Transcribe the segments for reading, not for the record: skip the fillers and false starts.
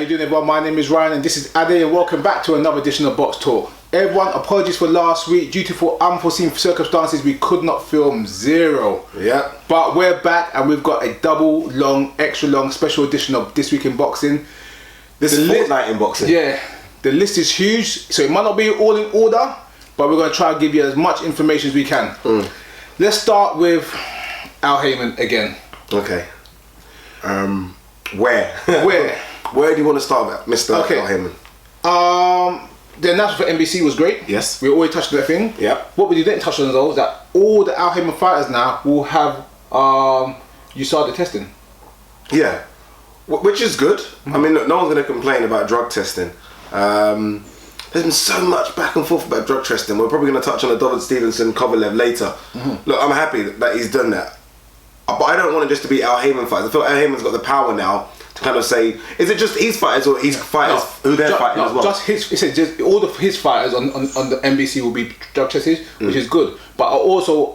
you doing, everyone? My name is Ryan and this is Ade, and welcome back to another edition of Box Talk. Everyone, apologies for last week. Due to unforeseen circumstances, we could not film Zero. Yeah. But we're back and we've got a double long, extra long special edition of This Week in Boxing. This is fortnight in boxing. Yeah. The list is huge, so it might not be all in order, but we're going to try and give you as much information as we can. Let's start with Al Haymon again. Okay. Where? Where do you want to start with, Mr. Al Haymon? The announcement for NBC was great. Yes. We always touched on that thing. Yeah. What we didn't touch on though is that all the Al Haymon fighters now will have USADA testing. Yeah. Which is good. I mean, look, no one's going to complain about drug testing. There's been so much back and forth about drug testing. We're probably going to touch on the David Stevenson Kovalev later. Look, I'm happy that he's done that. But I don't want it just to be Al Haymon fighters. I feel Al Haymon's got the power now to kind of say, is it just his fighters or his fighters who they're fighting as well? Just his. He said just all of his fighters on the NBC will be drug tested, which is good. But also,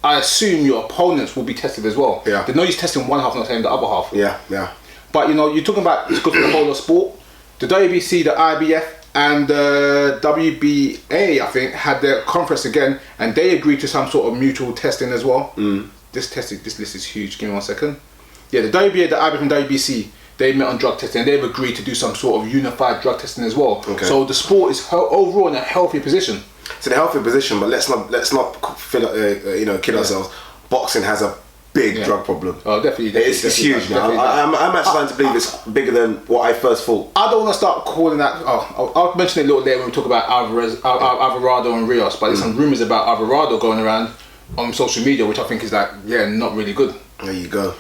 I assume your opponents will be tested as well. Yeah. They know he's testing one half, not saying the other half. Yeah, yeah. But you know, you're talking about it's good for the whole of sport. The WBC, the IBF, and the WBA, I think, had their conference again, and they agreed to some sort of mutual testing as well. This list is huge. Give me 1 second. Yeah, the WBA, the IBF, and WBC, they met on drug testing, and they've agreed to do some sort of unified drug testing as well. Okay. So the sport is overall in a healthy position. It's in a healthy position, but let's not kid ourselves. Boxing has a big drug problem. Oh, definitely. It's huge now. I'm actually starting to believe it's bigger than what I first thought. I don't want to start calling that. I'll mention it a little later when we talk about Alvarado and Rios. But there's some rumours about Alvarado going around on social media, which I think is not really good. There you go.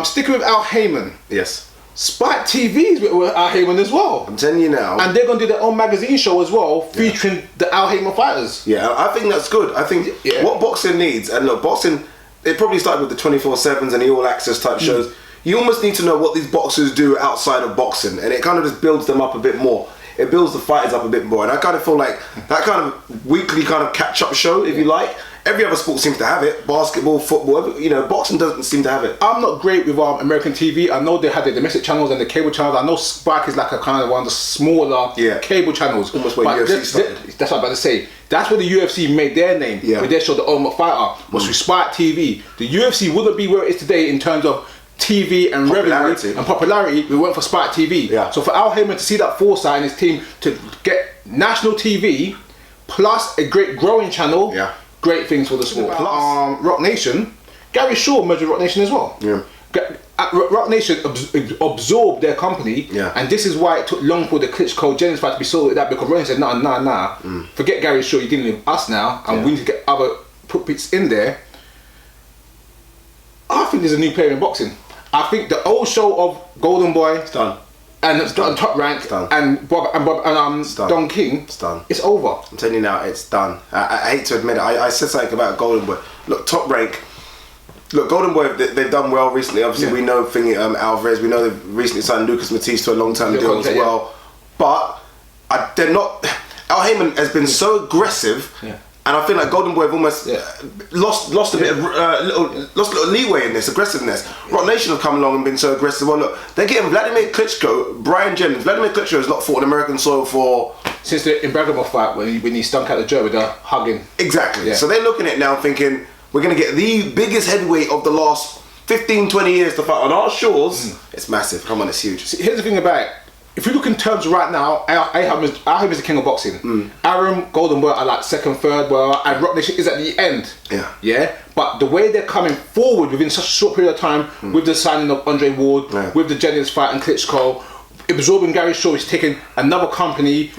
Sticking with Al Haymon. Yes. Spike TV is with Al Haymon as well. I'm telling you now. And they're going to do their own magazine show as well, featuring the Al Haymon fighters. Yeah, I think that's good. I think what boxing needs, and look, boxing, it probably started with the 24/7s and the all access type shows. You almost need to know what these boxers do outside of boxing, and it kind of just builds them up a bit more. It builds the fighters up a bit more, and I kind of feel like that kind of weekly kind of catch-up show, if you like. Every other sport seems to have it. Basketball, football, boxing doesn't seem to have it. I'm not great with American TV. I know they have the domestic channels and the cable channels. I know Spike is like a kind of one of the smaller cable channels. Almost where UFC started. That's what I'm about to say. That's where the UFC made their name. Yeah. Where they showed the Ultimate Fighter was through Spike TV. The UFC wouldn't be where it is today in terms of TV and revenue and popularity. We went for Spike TV. Yeah. So for Al Haymon to see that foresight and his team to get national TV plus a great growing channel. Yeah. Great things for the sport. Plus, Roc Nation, Gary Shaw merged with Roc Nation as well. Yeah. Roc Nation absorbed their company, and this is why it took long for the Klitschko Jennings fight to be sorted out, because Roc Nation said, nah, forget Gary Shaw, you're dealing with us now, and we need to get other puppets in there. I think there's a new player in boxing. I think the old show of Golden Boy, it's done. And Top Rank and Don King, it's done. It's over. I'm telling you now, it's done. I hate to admit it. I said something about Golden Boy. Look, Top Rank. Look, Golden Boy, they've done well recently. Obviously, we know Alvarez. We know they've recently signed Lucas Matisse to a long-term deal as well. But they're not. Al Haymon has been so aggressive. Yeah. And I feel like Golden Boy have almost lost a bit of little leeway in this aggressiveness. Roc Nation have come along and been so aggressive. Well, look, they're getting Vladimir Klitschko, Brian Jennings. Vladimir Klitschko has not fought on American soil since the Ibragimov fight when he stunk out the Joe with the hugging. Exactly. Yeah. So they're looking at it now thinking we're going to get the biggest heavyweight of the last 15, 20 years to fight on our shores. It's massive. Come on, it's huge. See, here's the thing about it. If you look in terms right now, Al Haymon is the king of boxing. Aaron, Golden Boy are like second, third, and Roc Nation is at the end. Yeah. Yeah. But the way they're coming forward within such a short period of time, with the signing of Andre Ward, with the Jennings fight and Klitschko, absorbing Gary Shaw is taking another company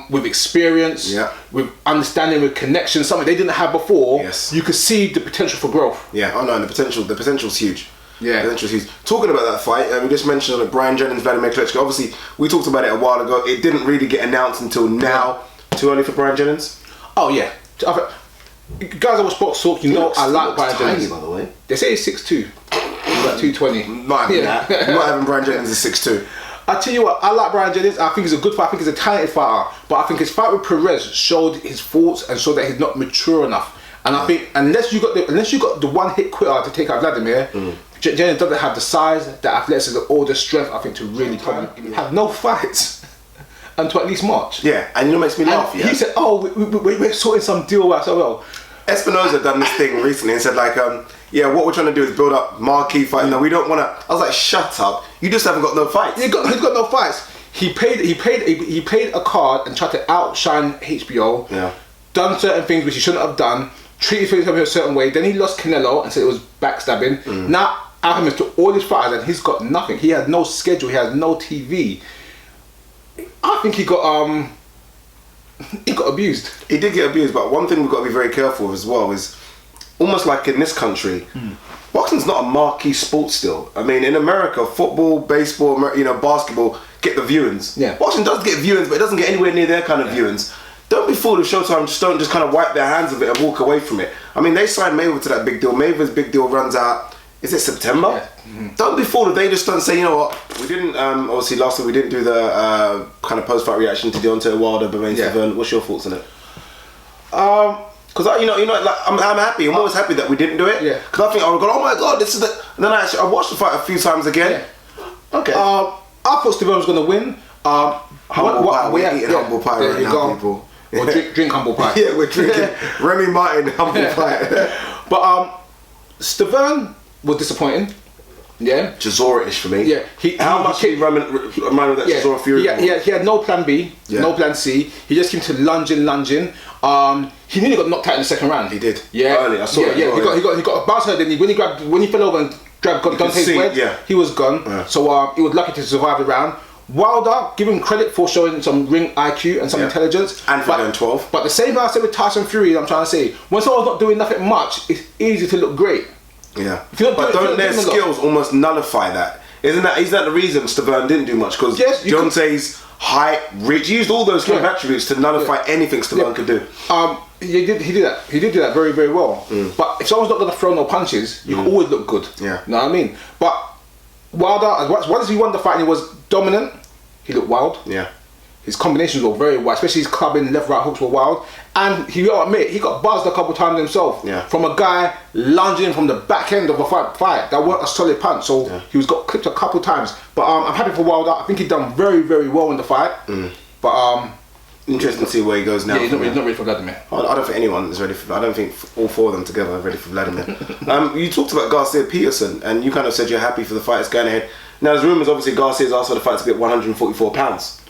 with experience, with understanding, with connection, something they didn't have before. Yes. You could see the potential for growth. Yeah. Oh no, the potential's huge. Yeah, he's talking about that fight. We just mentioned Brian Jennings, Vladimir Klitschko. Obviously, we talked about it a while ago. It didn't really get announced until now. Too early for Brian Jennings? Oh yeah. Guys, I watch Boxtalk. You know I like Brian Jennings. By the way, they say he's 6'2". He's like 220. Not having that. Not having Brian Jennings is 6'2". I tell you what, I like Brian Jennings. I think he's a good fighter. I think he's a talented fighter. But I think his fight with Perez showed his faults and showed that he's not mature enough. And I think unless you got the one hit quitter to take out Vladimir, Jermaine doesn't have the size, the athleticism, or the strength, I think, to really probably have no fights until at least March. Yeah, and you know what makes me laugh? Yeah. He said, "Oh, we're sorting some deal out." So well, Espinoza done this thing recently and said like, yeah, what we're trying to do is build up marquee fights. No, we don't want to. I was like, shut up! You just haven't got no fights. He's got no fights. He paid a card and tried to outshine HBO. Yeah. Done certain things which he shouldn't have done. Treated himself in a certain way. Then he lost Canelo and said it was backstabbing. Now Alvarez to all his fighters and he's got nothing. He has no schedule. He has no TV. I think he got abused. He did get abused, but one thing we've got to be very careful of as well is almost like in this country, boxing's not a marquee sport still. I mean, in America, football, baseball, basketball get the viewings. Yeah. Boxing does get viewings, but it doesn't get anywhere near their kind of viewings. Don't be fooled with Showtime, don't just kind of wipe their hands of it and walk away from it. I mean, they signed Mayweather to that big deal. Mayweather's big deal runs out, is it September? Yeah. Don't be fooled if they just don't say, you know what, we didn't, obviously last week we didn't do the kind of post-fight reaction to Deontay Wilder, Jermaine Taylor. What's your thoughts on it? Because I'm happy. I'm always happy that we didn't do it. Yeah. Because I think oh my god, this is the. And then I watched the fight a few times again. Yeah. Okay. I thought Steve was going to win. Humble pie. We're eating humble pie there right now, people. Or drink humble pie. Yeah, we're drinking Remy Martin humble pie. But Stavern was disappointing. Yeah. Chisora-ish for me. Yeah. How much he reminded of that Chisora Fury? He had no plan B, no plan C. He just came to lunging. He nearly got knocked out in the second round. He did. Yeah. Early, I saw it. Yeah, he got a bounce head, didn't he? When he fell over and grabbed Dante's head, he was gone. Yeah. So he was lucky to survive the round. Wilder, give him credit for showing some ring IQ and some intelligence. And for going 12. But the same thing I said with Tyson Fury, I'm trying to say, when someone's not doing nothing much, it's easy to look great. Yeah. But don't their skills almost nullify that? Isn't that the reason Stavern didn't do much? Because Deontay's height, reach, he used all those kind of attributes to nullify anything Stavern could do. He did that. He did do that very, very well. But if someone's not going to throw no punches, you can always look good. Yeah. You know what I mean? But Wilder, as once he won the fight and he was dominant, he looked wild. Yeah. His combinations were very wild, especially his clubbing, left, right hooks were wild. And he got admit, he got buzzed a couple times himself. Yeah. From a guy lunging from the back end of a fight. That weren't a solid punch. So he was got clipped a couple times. But I'm happy for Wilder. I think he done very, very well in the fight. But interesting to see where he goes now. Yeah, he's not ready for Vladimir. I don't think anyone is ready for. I don't think all four of them together are ready for Vladimir. You talked about Garcia Peterson, and you kind of said you're happy for the fight that's going ahead. Now there's rumours, obviously Garcia's asked for the fight to be at 144 pounds.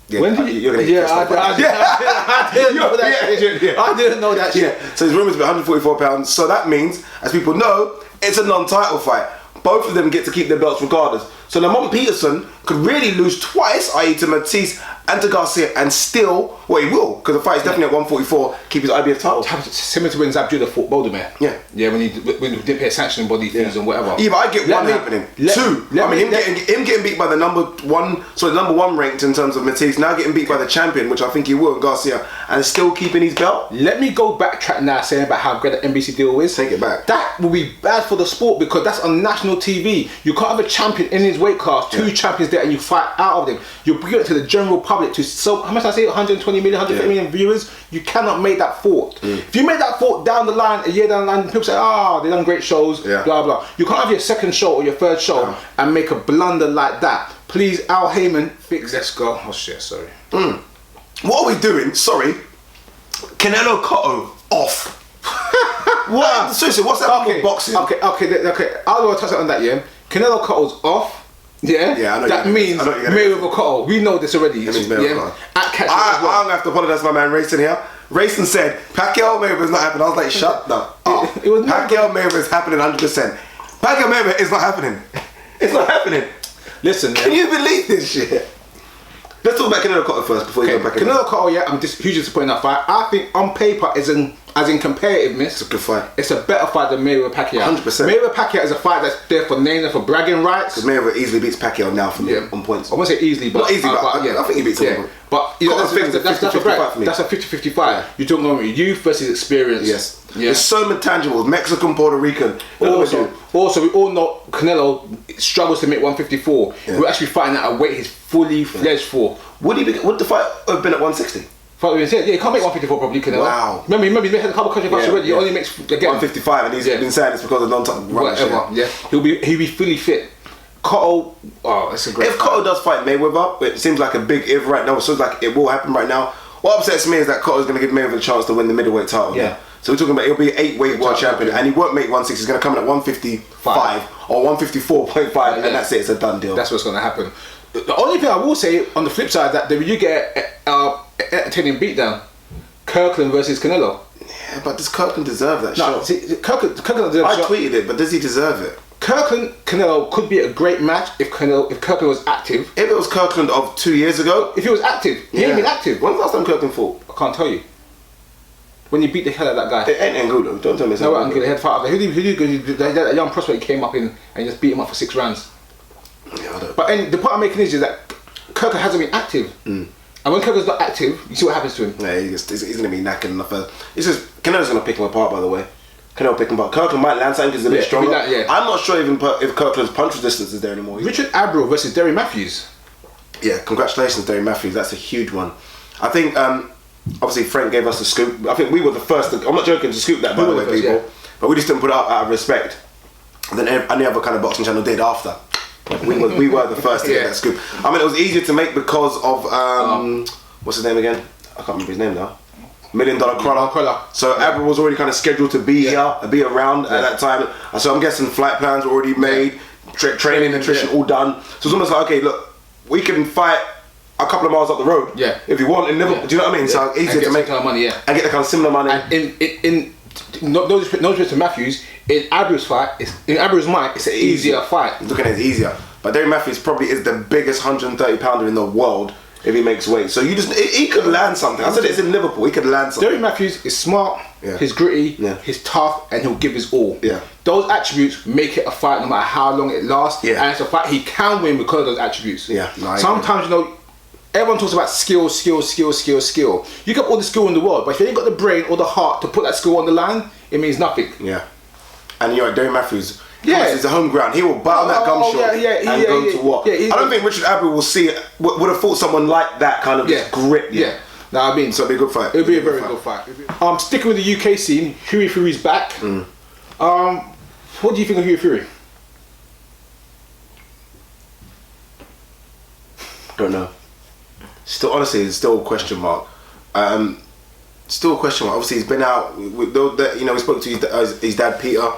Yeah, when did you're gonna get I didn't know that shit. I didn't know that shit. So there's rumours to be 144 pounds. So that means, as people know, it's a non-title fight. Both of them get to keep their belts regardless. So Haymon Peterson could really lose twice, i.e. to Matisse and to Garcia, and still, well, he will, because the fight is definitely at 144, keep his IBF title. Similar to when Zabjuda fought Bouldermare. Yeah. Yeah, when he didn't pay sanctioning body fees and whatever. Yeah, but I get one happening. Two. Him getting beat by the number one ranked in terms of Matisse, now getting beat by the champion, which I think he will, Garcia, and still keeping his belt. Let me go backtrack now saying about how great the NBC deal is. Take it back. That will be bad for the sport because that's on national TV. You can't have a champion in his weight class, two champions there, and you fight out of them. You're bringing it to the general public to how much I say, 120 million, 150 million viewers. You cannot make that thought. If you make that thought down the line, a year down the line, people say, they done great shows, blah blah. You can't have your second show or your third show and make a blunder like that. Please, Al Haymon, fix. Let's go. Oh shit, sorry. What are we doing? Sorry. Canelo Cotto off. What? Seriously, what's that with boxing? Okay. I'll go touch on that. Yeah, Canelo Cotto's off. Yeah, I know that means Mayweather Cotto. We know this already. I'm gonna have to apologise to my man Rayson here. Rayson said Pacquiao Mayweather's not happening. I was like, shut up. Pacquiao Mayweather's happening 100%. Pacquiao Mayweather is not happening. It's not happening. Listen, can you believe this shit? Let's talk about Canelo Cotto first before you go back. Canelo Cotto, I'm just hugely disappointed in that fight. I think on paper, as in competitiveness, it's a good fight. It's a better fight than Mayweather Pacquiao. 100%. Mayweather Pacquiao is a fight that's there for naming and for bragging rights. Because Mayweather easily beats Pacquiao now for me on points. I won't say easily, but not easily, but I think he beats him. But that's a fight for me. That's a 50-50 fight. You're talking about youth versus experience. Yes. There's so many tangibles. Mexican, Puerto Rican. Also, we all know Canelo struggles to make 154. We're actually fighting at a weight he's fully fledged for. Would the fight have been at 160? Yeah, he can't make 154 probably, Canelo. Wow. Remember, he had a couple of country fights already. He only makes, again, 155, and he's been saying it's because of non-top rubbish. Whatever, yeah. He'll be fully fit. Cotto, that's a great If Cotto does fight Mayweather, it seems like a big if right now. It seems like it will happen right now. What upsets me is that Cotto's going to give Mayweather a chance to win the middleweight title. Yeah. So we're talking about he'll be 8-weight world champion, and he won't make 160. He's going to come in at 155 or 154.5, and that's it. It's a done deal. That's what's going to happen. The only thing I will say on the flip side that you get entertaining beatdown, Kirkland versus Canelo. Yeah, but does Kirkland deserve that shot? See, Kirkland deserves a shot. Tweeted it, but does he deserve it? Kirkland Canelo could be a great match if Kirkland was active. If it was Kirkland of 2 years ago, if he was active, he ain't been active. When's the last time Kirkland fought? I can't tell you. When you beat the hell out of that guy. It ain't Angulo. Don't tell me it's No, Angulo. Angulo. He had fight. That young prospect came up in and just beat him up for 6 rounds. Yeah, but the point I'm making is that Kirkland hasn't been active. And when Kirkland's not active, you see what happens to him. Yeah, he's going to be knacking enough. It's just, Canelo's going to pick him apart, by the way. Canelo pick him apart. Kirkland might land something because he's a bit stronger. I'm not sure even if Kirkland's punch resistance is there anymore. Richard Abreu versus Derry Matthews. Yeah, congratulations, Derry Matthews. That's a huge one. I think, obviously, Frank gave us the scoop. I think we were the first, I'm not joking, to scoop that, by the way, people. Yeah. But we just didn't put it up out of respect. And then any other kind of boxing channel did after. We were the first to get that scoop. I mean, it was easier to make because of, what's his name again? I can't remember his name now. $1 Million Crawler. So Abreu was already kind of scheduled to be here, be around at that time. So I'm guessing flight plans were already made, training, nutrition, all done. So it's almost like, okay, look, we can fight a couple of miles up the road. Yeah. If you want, in Liverpool. Do you know what I mean? So easier to make kind of money, and get the kind of similar money. And no respect to Matthews, in Abreu's fight, in Abreu's mind, it's an easier fight. Looking at it easier. But Derry Matthews probably is the biggest 130 pounder in the world. If he makes weight, so he could land something. I said it's in Liverpool. He could land something. Derry Matthews is smart, he's gritty, he's tough, and he'll give his all. Yeah. Those attributes make it a fight, no matter how long it lasts. Yeah. And it's a fight he can win because of those attributes. Yeah. Sometimes everyone talks about skill. You got all the skill in the world, but if you ain't got the brain or the heart to put that skill on the line, it means nothing. Yeah. And Derry Matthews. Yeah, it's a home ground. He will bite on that gum shot and go to war. I don't think Richard Abreu will see it. Would have fought someone like that kind of just grit. Yeah. No, I mean, so it'll be a good fight. It'll be a very good fight. Sticking with the UK scene, Hughie Fury's back. What do you think of Hughie Fury? Don't know. Still, honestly, it's still a question mark. Still a question mark. Obviously, he's been out. We spoke to his dad Peter.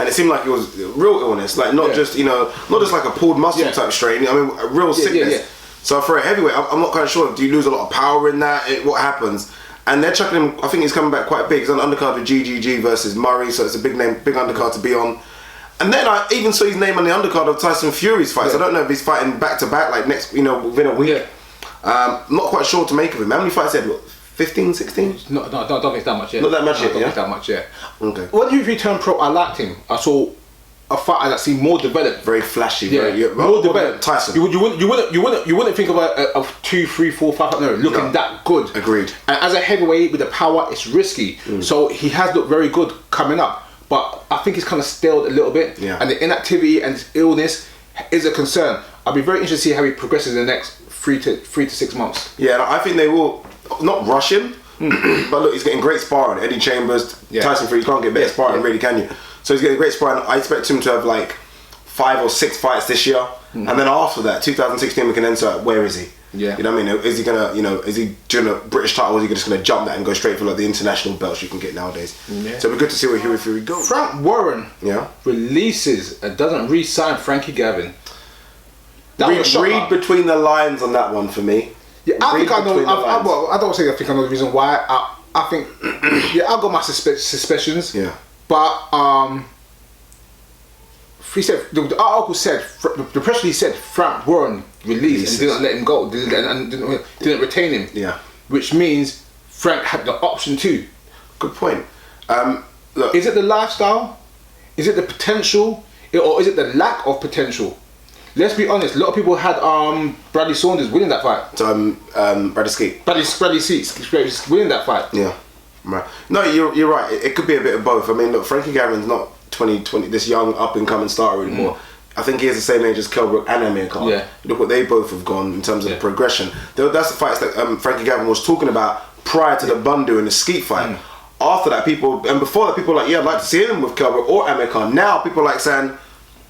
And it seemed like it was real illness, like not just like a pulled muscle type strain. I mean, a real sickness. So for a heavyweight, I'm not kind of sure. Do you lose a lot of power in that? What happens? And they're chucking him. I think he's coming back quite big. He's on the undercard with GGG versus Murray, so it's a big name, big undercard to be on. And then I even saw his name on the undercard of Tyson Fury's fight. So I don't know if he's fighting back to back, like next, within a week. Not quite sure to make of him. How many fights had? 15, 16? No, I don't think it's that much yet. Not that much yet, I don't think it's that much yet. Okay. When he returned pro, I liked him. I saw a fighter that seemed more developed. Very flashy. More developed. Tyson. You wouldn't think of a 2, 3, 4, 5 looking that good. Agreed. And as a heavyweight with the power, it's risky. So he has looked very good coming up. But I think he's kind of staled a little bit. Yeah. And the inactivity and his illness is a concern. I'll be very interested to see how he progresses in the next 3 to 6 months. Yeah, I think they will not rush him, but look, he's getting great sparring. Eddie Chambers, Tyson Fury, you can't get better sparring, really, can you? So he's getting great sparring. I expect him to have like 5 or 6 fights this year, and then after that, 2016, we can then start. Where is he? Yeah, you know what I mean? Is he gonna, is he doing a British title? Or is he just gonna jump that and go straight for like the international belts you can get nowadays? Yeah. So it'll be good to see where Hughie Fury goes. Frank Warren releases and doesn't re-sign Frankie Gavin. Read between the lines on that one for me. Yeah, I think I know. I don't say I think I know the reason why. I think I've got my suspicions. Yeah, but he said the article said the press release said Frank Warren released and didn't let him go, didn't retain him. Yeah, which means Frank had the option too. Good point. Look, is it the lifestyle? Is it the potential? Or is it the lack of potential? Let's be honest. A lot of people had Bradley Saunders winning that fight. Bradley Skeet. Bradley Skeet winning that fight. Yeah, right. No, you're right. It could be a bit of both. I mean, look, Frankie Gavin's not 20, this young up and coming starter anymore. I think he has the same age as Kell Brook and Amir Khan. Yeah. Look what they both have gone in terms of progression. That's the fights that Frankie Gavin was talking about prior to the Bundu and the Skeet fight. After that, people, and before that, people were like, yeah, I'd like to see him with Kelvin or Amir Khan. Now, people are like saying,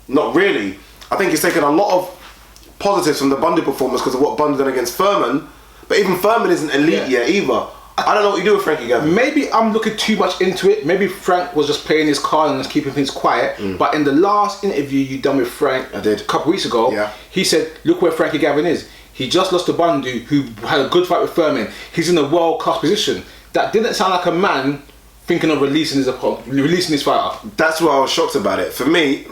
not really. I think he's taken a lot of positives from the Bundu performance because of what Bundu done against Furman. But even Furman isn't elite yet either. I don't know what you do with Frankie Gavin. Maybe I'm looking too much into it. Maybe Frank was just playing his card and just keeping things quiet. But in the last interview you done with Frank I did. a couple weeks ago, he said, look where Frankie Gavin is. He just lost to Bundu, who had a good fight with Furman. He's in a world-class position. That didn't sound like a man thinking of releasing his fighter. That's why I was shocked about it. For me,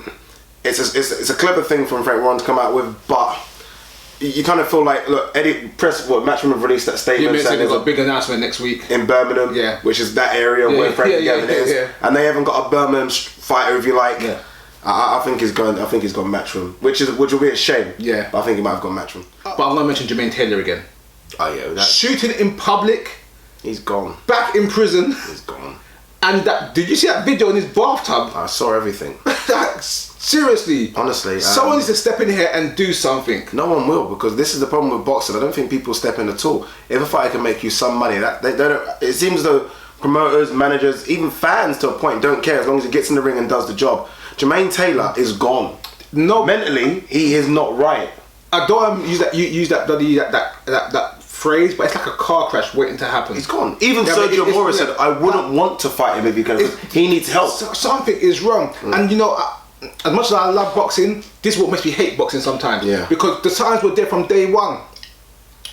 it's a clever thing from Frank Warren to come out with, but you kind of feel like, look, Eddie Matchroom have released that statement saying there's a big announcement next week in Birmingham, which is that area where Frankie Gavin is, and they haven't got a Birmingham fighter, if you like. I think he's gone Matchroom, which will be a shame. But I think he might have gone Matchroom. But I'm gonna mention Jermaine Taylor again. Oh yeah, shooting in public. He's gone. Back in prison. He's gone. And did you see that video in his bathtub? I saw everything. Seriously. Honestly. Someone needs to step in here and do something. No one will, because this is the problem with boxing. I don't think people step in at all. If a fighter can make you some money, they don't. It seems as though promoters, managers, even fans to a point don't care as long as he gets in the ring and does the job. Jermaine Taylor is gone. No, mentally he is not right. I don't use that phrase, but it's like a car crash waiting to happen. He's gone. Even Sergio Mora said, I wouldn't want to fight him if he can. He needs help. Something is wrong. And you know, as much as I love boxing, this is what makes me hate boxing sometimes. Because the signs were there from day one.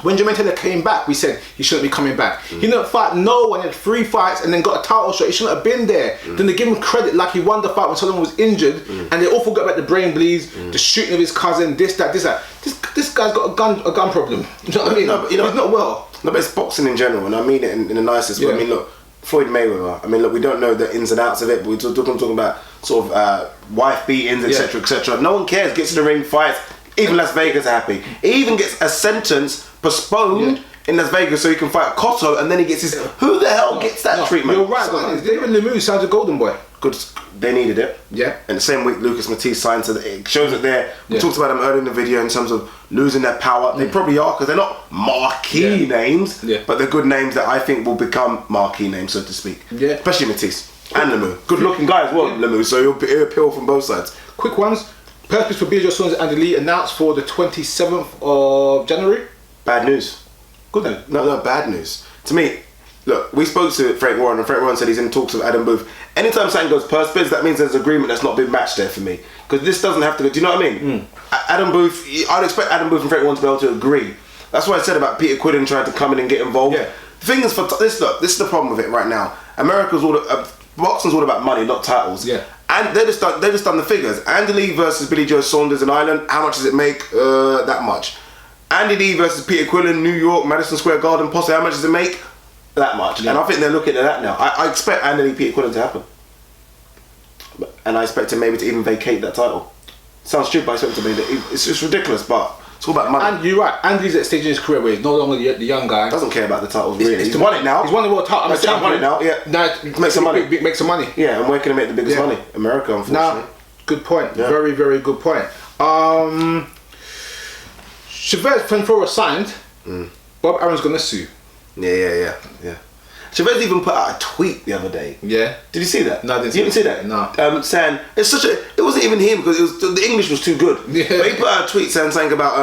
When Jermaine Taylor came back, we said he shouldn't be coming back. He didn't fight no one, he had 3 fights and then got a title shot. He shouldn't have been there. Then they give him credit like he won the fight when someone was injured, and they all forgot about the brain bleeds, the shooting of his cousin, this, that. This guy's got a gun problem. You know what I mean? No, but, you know, he's not well. No, but it's boxing in general, and I mean it in the nicest way. I mean, look, Floyd Mayweather. I mean, look, we don't know the ins and outs of it, but we're talking about sort of wife beatings, etc., etc. No one cares. Gets in the ring, fights. Even Las Vegas are happy. He even gets a sentence postponed in Las Vegas so he can fight Cotto, and then he gets his. Who the hell gets that treatment? You're right. David Lemieux signed a Golden Boy. Good. They needed it. And the same week Lucas Matisse signed, so it shows that they're. We talked about them earlier in the video in terms of losing their power. They probably are, because they're not marquee names, but they're good names that I think will become marquee names, so to speak. Especially Matisse and Lemieux. Good looking guy as well, Lemieux. So he'll appeal from both sides. Quick ones. Purpose for BJ Sons and Lee announced for the 27th of January. Bad news. Good news. No, bad news. To me, look, we spoke to Frank Warren, and Frank Warren said he's in talks with Adam Booth. Anytime something goes purse bids, that means there's agreement that's not been matched there for me. Because this doesn't have to go. Do you know what I mean? Adam Booth, I'd expect Adam Booth and Frank Warren to be able to agree. That's what I said about Peter Quidden trying to come in and get involved. The thing is, for this is the problem with it right now. America's boxing's all about money, not titles. And they just done the figures. Andy Lee versus Billy Joe Saunders in Ireland. How much does it make? That much. Andy Lee versus Peter Quillen, New York, Madison Square Garden, possibly. How much does it make? That much. And I think they're looking at that now. I expect Andy Lee, Peter Quillen to happen. And I expect him maybe to even vacate that title. Sounds stupid, but I expect him to be. It's just ridiculous, but it's all about money. And you're right. Andy's at a stage in his career where he's no longer the young guy. Doesn't care about the titles really. He's won it now. He's won the world title. He's won it now. Now make some money. Make some money. Yeah, and where can he make the biggest money? America, unfortunately. Good point. Very, very good point. Chavez Fenfora signed. Bob Aaron's gonna sue. Yeah. Chavez even put out a tweet the other day. Did you see that? No, I didn't. You didn't see that? No. Saying it wasn't even him, because the English was too good. But he put out a tweet saying something about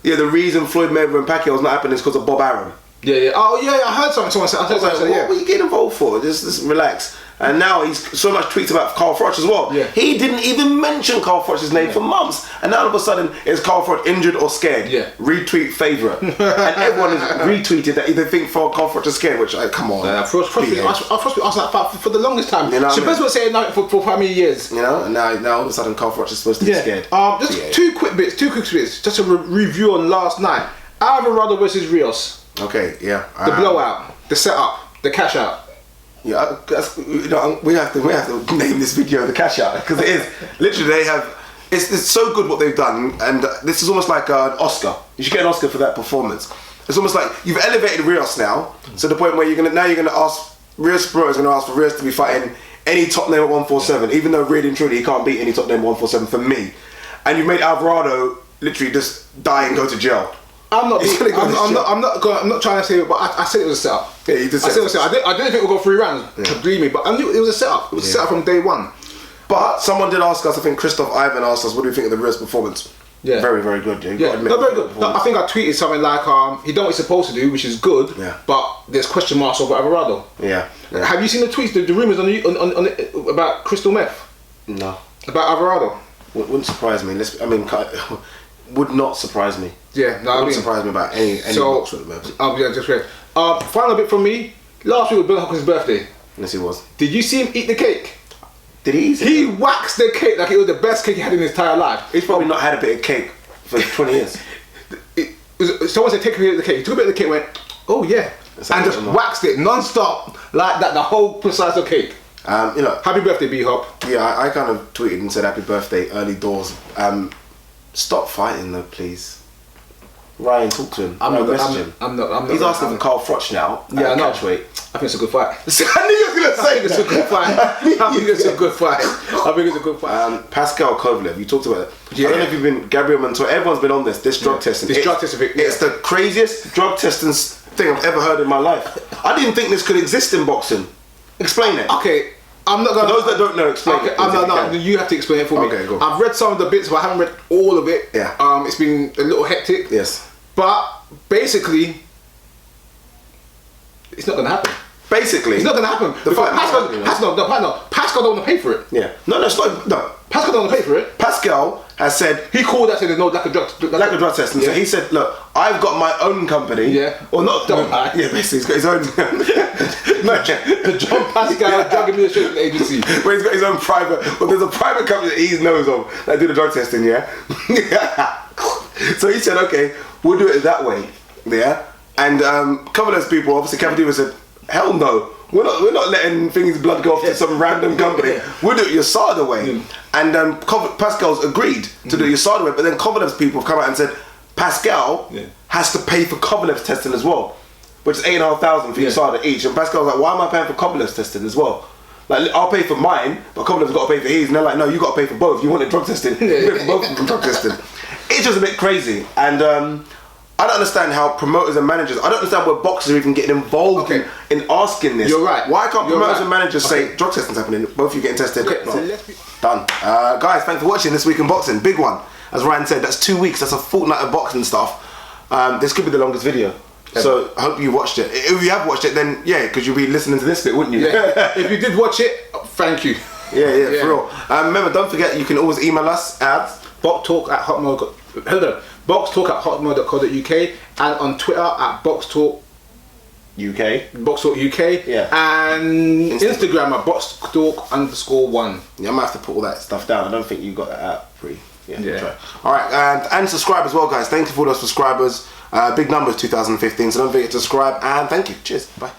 the reason Floyd Mayweather and Pacquiao was not happening is because of Bob Arum. Oh yeah, I heard something. Someone said. What are you getting involved for? Just relax. And now he's so much tweets about Carl Froch as well. He didn't even mention Carl Froch's name for months, and now all of a sudden is Carl Froch injured or scared? Retweet favourite, and everyone has retweeted that they think Carl Froch is scared. Which come on, Froch been asked that for the longest time. You know, Chavez was saying that for how many years? You know, and now all of a sudden Carl Froch is supposed to be scared. Just two quick bits. Just a review on last night. Alvarado versus Rios. Okay, the blowout, the setup, the cash out. Yeah, we have to name this video the cash out, because it is literally it's so good what they've done, and this is almost like an Oscar. You should get an Oscar for that performance. It's almost like you've elevated Rios now to the point where you're gonna ask Rios Pro is gonna ask for Rios to be fighting any top name at 147, even though really and truly he can't beat any top name at 147 for me. And you've made Alvarado literally just die and go to jail. I'm not trying to say it, but I said it was a setup. Yeah, you did say I didn't think we'd go 3 rounds. Believe me, but I knew it was a setup. It was a setup from day one. But someone did ask us. I think Christoph Ivan asked us, "What do you think of the Rios performance?" Yeah, very, very good. Yeah, very good. No, I think I tweeted something like, he done what he's supposed to do, which is good. Yeah. But there's question marks over Alvarado. Yeah. Have you seen the tweets, the rumours on about crystal meth? No. About Alvarado? Wouldn't surprise me. Would not surprise me. Yeah, no, wouldn't surprise me about any box with meth. Yeah, just great. Final bit from me. Last week was Bill Hopkins' birthday. Yes, it was. Did you see him eat the cake? Did he eat it? He waxed the cake like it was the best cake he had in his entire life. He's probably not had a bit of cake for 20 years. Someone said, take a bit of the cake. He took a bit of the cake and went, oh yeah. And just waxed it non-stop like that, the whole precise of cake. Happy birthday, B-Hop. Yeah, I kind of tweeted and said happy birthday, early doors. Stop fighting though, please. Ryan, talk to him. I'm not. He's asking for Carl Froch now. Yeah, catchweight. I think it's a good fight. I knew you were going to say it's a good fight. I think it's a good fight. Pascal Kovalev, you talked about it. Yeah. I don't know if you've been, Gabriel Montoya, everyone's been on this drug testing. Drug testing. It's the craziest drug testing thing I've ever heard in my life. I didn't think this could exist in boxing. Explain it. Okay. I'm not gonna. For those that don't know, explain it. No, you have to explain it for me. Okay, go. I've read some of the bits, but I haven't read all of it. Yeah. It's been a little hectic. Yes. But basically, it's not gonna happen. Basically, it's not gonna happen. Pascal don't want to pay for it. Yeah. No, it's not. No. Pascal don't want to pay for it. Pascal has said he called that, said there's no lack of drug testing. So he said, look, I've got my own company. Yeah. Or not. Yeah, basically, he's got his own. The John Pascal Drug Administration Agency. Where he's got his own private. Well, there's a private company that he knows of that do the drug testing. Yeah. So he said, okay, we'll do it that way. Yeah. And a couple of those people, obviously, Cavadiva said, hell no. We're not letting things blood go off to some random company. We'll do it USADA way. And Pascal's agreed to do it USADA way, but then Kovalev's people have come out and said Pascal has to pay for Kovalev's testing as well, which is $8,500 for USADA each. And Pascal's like, why am I paying for Kovalev's testing as well? Like, I'll pay for mine, but Kovalev's got to pay for his. And they're like, no, you got to pay for both. You wanted drug testing, you pay for both of them drug testing. It's just a bit crazy. And I don't understand how promoters and managers, I don't understand where boxers are even getting involved in asking this. You're right. Why can't promoters and managers say drug testing's happening, both of you getting tested? Okay, no. so let's be done. Guys, thanks for watching This Week in Boxing. Big one. As Ryan said, that's 2 weeks, that's a fortnight of boxing stuff. This could be the longest video. So I hope you watched it. If you have watched it, then yeah, because you'll be listening to this bit, wouldn't you? Yeah. If you did watch it, thank you. Yeah, for real. Remember, don't forget, you can always email us at boxtalk@hotmail.co.uk and on Twitter at Boxtalk UK. Yeah. And Instagram at Boxtalk_1. Yeah, I might have to put all that stuff down. I don't think you got that out pretty. Yeah. Try. Alright, and subscribe as well, guys. Thank you for all those subscribers. Big numbers 2015, so don't forget to subscribe, and thank you. Cheers. Bye.